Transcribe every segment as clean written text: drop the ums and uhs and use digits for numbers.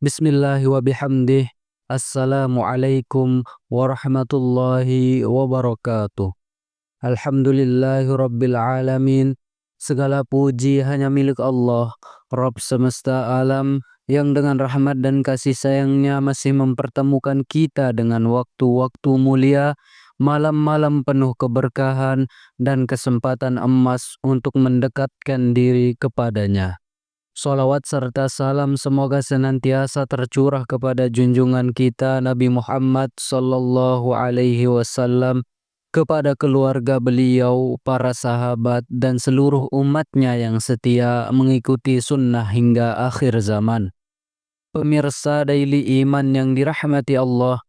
Bismillahi wa bihamdih. Assalamualaikum warahmatullahi wabarakatuh. Alhamdulillahi rabbil alamin. Segala puji hanya milik Allah, Rabb semesta alam, yang dengan rahmat dan kasih sayangnya masih mempertemukan kita dengan waktu-waktu mulia, malam-malam penuh keberkahan dan kesempatan emas untuk mendekatkan diri kepadanya. Salawat serta salam semoga senantiasa tercurah kepada junjungan kita Nabi Muhammad sallallahu alaihi wasallam, kepada keluarga beliau, para sahabat, dan seluruh umatnya yang setia mengikuti sunnah hingga akhir zaman. Pemirsa Daily Iman yang dirahmati Allah,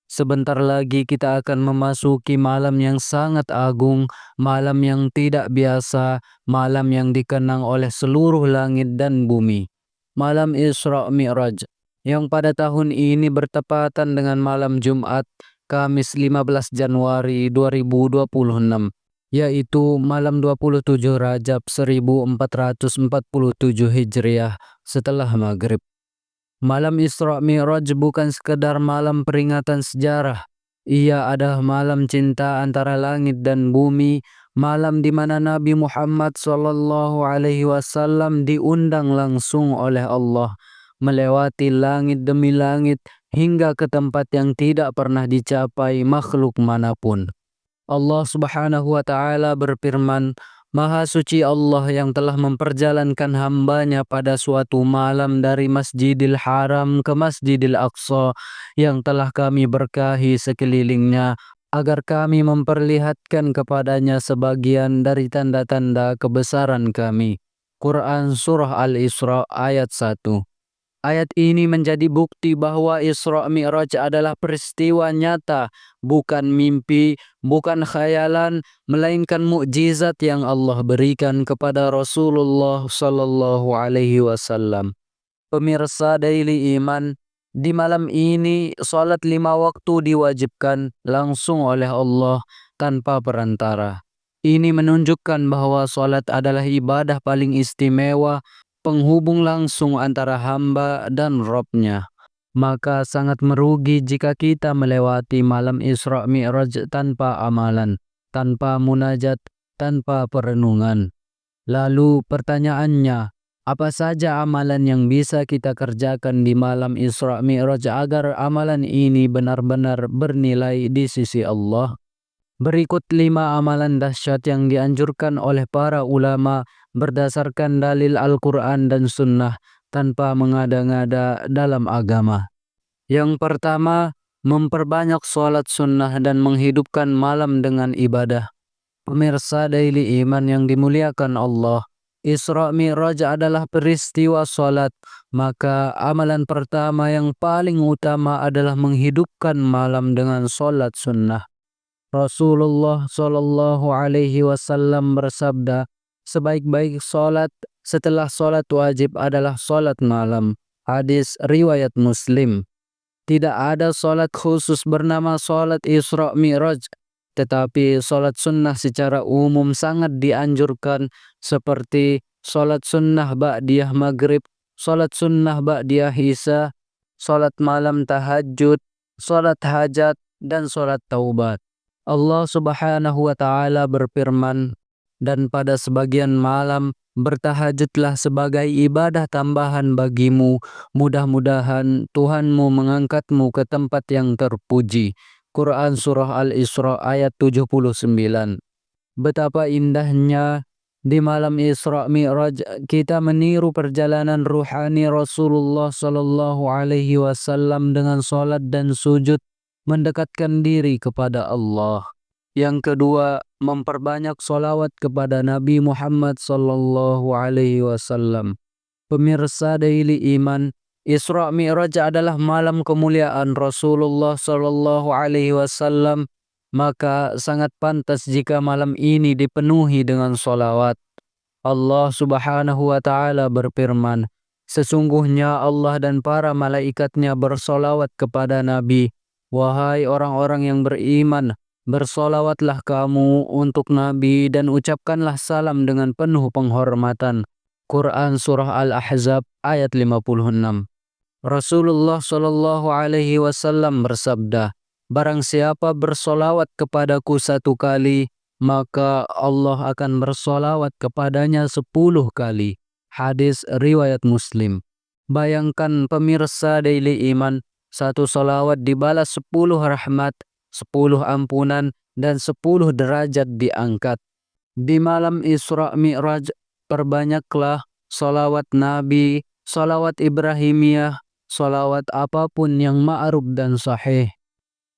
sebentar lagi kita akan memasuki malam yang sangat agung, malam yang tidak biasa, malam yang dikenang oleh seluruh langit dan bumi. Malam Isra Mi'raj, yang pada tahun ini bertepatan dengan malam Jumat, Kamis 15 Januari 2026, yaitu malam 27 Rajab 1447 Hijriah setelah maghrib. Malam Isra Mi'raj bukan sekedar malam peringatan sejarah. Ia adalah malam cinta antara langit dan bumi, malam di mana Nabi Muhammad SAW diundang langsung oleh Allah, melewati langit demi langit hingga ke tempat yang tidak pernah dicapai makhluk manapun. Allah Subhanahu wa Ta'ala berfirman, Maha suci Allah yang telah memperjalankan hambanya pada suatu malam dari Masjidil Haram ke Masjidil Aqsa yang telah kami berkahi sekelilingnya, agar kami memperlihatkan kepadanya sebagian dari tanda-tanda kebesaran kami. Quran Surah Al-Isra ayat 1. Ayat ini menjadi bukti bahwa Isra Mi'raj adalah peristiwa nyata, bukan mimpi, bukan khayalan, melainkan mukjizat yang Allah berikan kepada Rasulullah sallallahu alaihi wasallam. Pemirsa Daily Iman, di malam ini salat 5 waktu diwajibkan langsung oleh Allah tanpa perantara. Ini menunjukkan bahwa salat adalah ibadah paling istimewa, penghubung langsung antara hamba dan Rabb-Nya. Maka sangat merugi jika kita melewati malam Isra Mi'raj tanpa amalan, tanpa munajat, tanpa perenungan. Lalu pertanyaannya, apa saja amalan yang bisa kita kerjakan di malam Isra Mi'raj agar amalan ini benar-benar bernilai di sisi Allah? Berikut 5 amalan dahsyat yang dianjurkan oleh para ulama berdasarkan dalil Al-Quran dan Sunnah tanpa mengada-ngada dalam agama. Yang pertama, memperbanyak sholat sunnah dan menghidupkan malam dengan ibadah. Pemirsa Daily Iman yang dimuliakan Allah, Isra Mi'raj adalah peristiwa sholat, maka amalan pertama yang paling utama adalah menghidupkan malam dengan sholat sunnah. Rasulullah Shallallahu Alaihi Wasallam bersabda, sebaik-baik sholat setelah sholat wajib adalah sholat malam. Hadis riwayat Muslim. Tidak ada sholat khusus bernama sholat Isra Mi'raj, tetapi sholat sunnah secara umum sangat dianjurkan, seperti sholat sunnah ba'diyah maghrib, sholat sunnah ba'diyah isya, sholat malam tahajud, sholat hajat, dan sholat taubat. Allah Subhanahu wa Ta'ala berfirman, dan pada sebagian malam bertahajudlah sebagai ibadah tambahan bagimu, mudah-mudahan Tuhanmu mengangkatmu ke tempat yang terpuji. Quran Surah Al-Isra ayat 79. Betapa indahnya di malam Isra Mi'raj kita meniru perjalanan ruhani Rasulullah Sallallahu Alaihi Wasallam dengan sholat dan sujud, mendekatkan diri kepada Allah. Yang kedua, memperbanyak sholawat kepada Nabi Muhammad sallallahu alaihi wasallam. Pemirsa Daily Iman, Isra Mi'raj adalah malam kemuliaan Rasulullah sallallahu alaihi wasallam, maka sangat pantas jika malam ini dipenuhi dengan sholawat. Allah Subhanahu wa Ta'ala berfirman, sesungguhnya Allah dan para malaikatnya bersolawat kepada Nabi. Wahai orang-orang yang beriman, bersolawatlah kamu untuk Nabi dan ucapkanlah salam dengan penuh penghormatan. Quran Surah Al-Ahzab ayat 56. Rasulullah Shallallahu Alaihi Wasallam bersabda, "Barang siapa bersolawat kepadaku 1 kali, maka Allah akan bersolawat kepadanya 10 kali." Hadis riwayat Muslim. Bayangkan pemirsa Daily Iman, 1 solawat dibalas 10 rahmat, 10 ampunan, dan 10 derajat diangkat. Di malam Isra Mi'raj, perbanyaklah solawat Nabi, solawat Ibrahimiyah, solawat apapun yang ma'ruf dan sahih.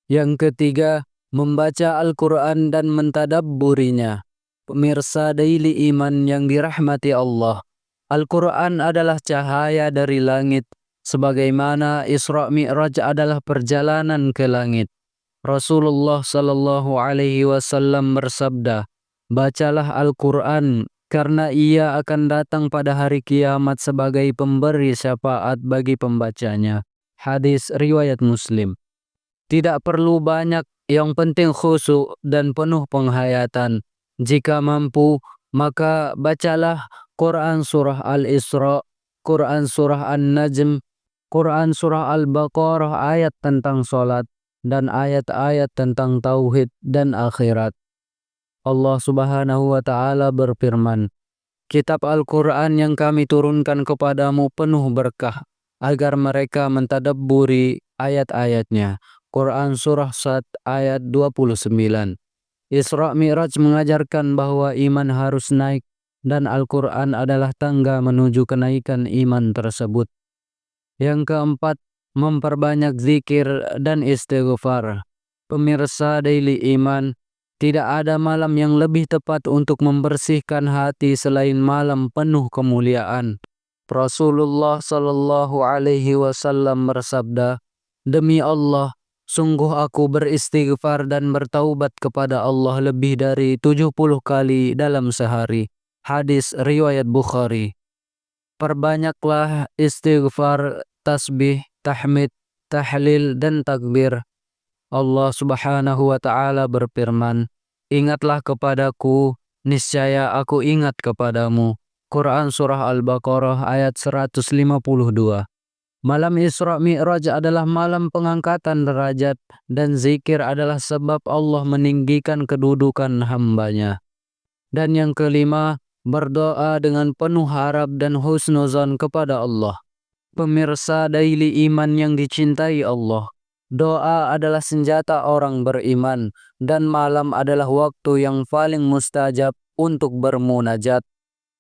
Yang ketiga, membaca Al-Quran dan mentadabburinya. Pemirsa Daily Iman yang dirahmati Allah, Al-Quran adalah cahaya dari langit, sebagaimana Isra Mi'raj adalah perjalanan ke langit. Rasulullah Sallallahu Alaihi Wasallam bersabda, "Bacalah Al-Quran, karena ia akan datang pada hari kiamat sebagai pemberi syafaat bagi pembacanya." Hadis riwayat Muslim. Tidak perlu banyak, yang penting khusyuk dan penuh penghayatan. Jika mampu, maka bacalah Quran surah Al-Isra, Quran surah An-Najm, Quran surah Al-Baqarah ayat tentang solat, dan ayat-ayat tentang tauhid dan akhirat. Allah Subhanahu wa Ta'ala berfirman, "Kitab Al-Quran yang kami turunkan kepadamu penuh berkah, agar mereka mentadabburi ayat-ayatnya." Quran surah 1 ayat 29. Isra Mi'raj mengajarkan bahwa iman harus naik, dan Al-Quran adalah tangga menuju kenaikan iman tersebut. Yang keempat, memperbanyak zikir dan istighfar. Pemirsa Daily Iman, tidak ada malam yang lebih tepat untuk membersihkan hati selain malam penuh kemuliaan. Rasulullah Shallallahu Alaihi Wasallam bersabda, "Demi Allah, sungguh aku beristighfar dan bertaubat kepada Allah lebih dari 70 kali dalam sehari." Hadis riwayat Bukhari. Perbanyaklah istighfar, tasbih, tahmid, tahlil, dan takbir. Allah Subhanahu wa Ta'ala berfirman, "Ingatlah kepadaku, niscaya aku ingat kepadamu." Quran surah Al-Baqarah ayat 152. Malam Isra Mi'raj adalah malam pengangkatan derajat, dan zikir adalah sebab Allah meninggikan kedudukan hambanya. Dan yang kelima, berdoa dengan penuh harap dan husnuzon kepada Allah. Pemirsa Daily Iman yang dicintai Allah, doa adalah senjata orang beriman, dan malam adalah waktu yang paling mustajab untuk bermunajat.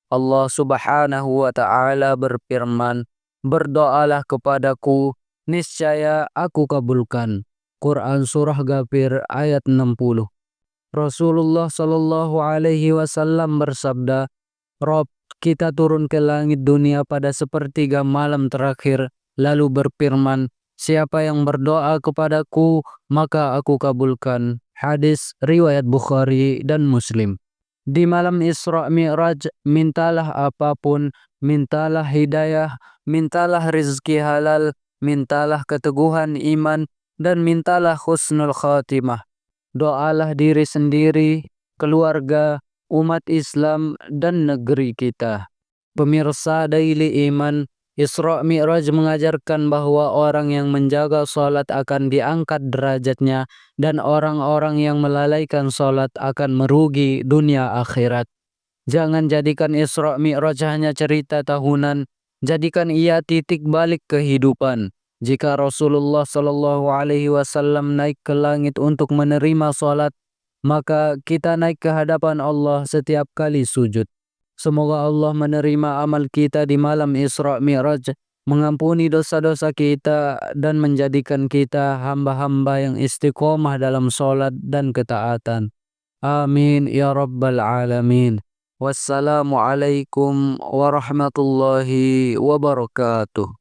Allah Subhanahu wa Ta'ala berfirman, "Berdoalah kepadaku, niscaya aku kabulkan." Quran surah Ghafir ayat 60. Rasulullah Shallallahu Alaihi Wasallam bersabda, "Rob, kita turun ke langit dunia pada sepertiga malam terakhir, lalu berfirman, siapa yang berdoa kepadaku, maka aku kabulkan." Hadis riwayat Bukhari dan Muslim. Di malam Isra Mi'raj, mintalah apapun, mintalah hidayah, mintalah rizki halal, mintalah keteguhan iman, dan mintalah husnul khatimah. Doalah diri sendiri, keluarga, umat Islam, dan negeri kita. Pemirsa Daily Iman, Isra Mi'raj mengajarkan bahwa orang yang menjaga salat akan diangkat derajatnya, dan orang-orang yang melalaikan salat akan merugi dunia akhirat. Jangan jadikan Isra Mi'raj hanya cerita tahunan, jadikan ia titik balik kehidupan. Jika Rasulullah Shallallahu Alaihi Wasallam naik ke langit untuk menerima salat, maka kita naik ke hadapan Allah setiap kali sujud. Semoga Allah menerima amal kita di malam Isra Mi'raj, mengampuni dosa-dosa kita, dan menjadikan kita hamba-hamba yang istiqomah dalam salat dan ketaatan. Amin ya rabbal alamin. Wassalamualaikum warahmatullahi wabarakatuh.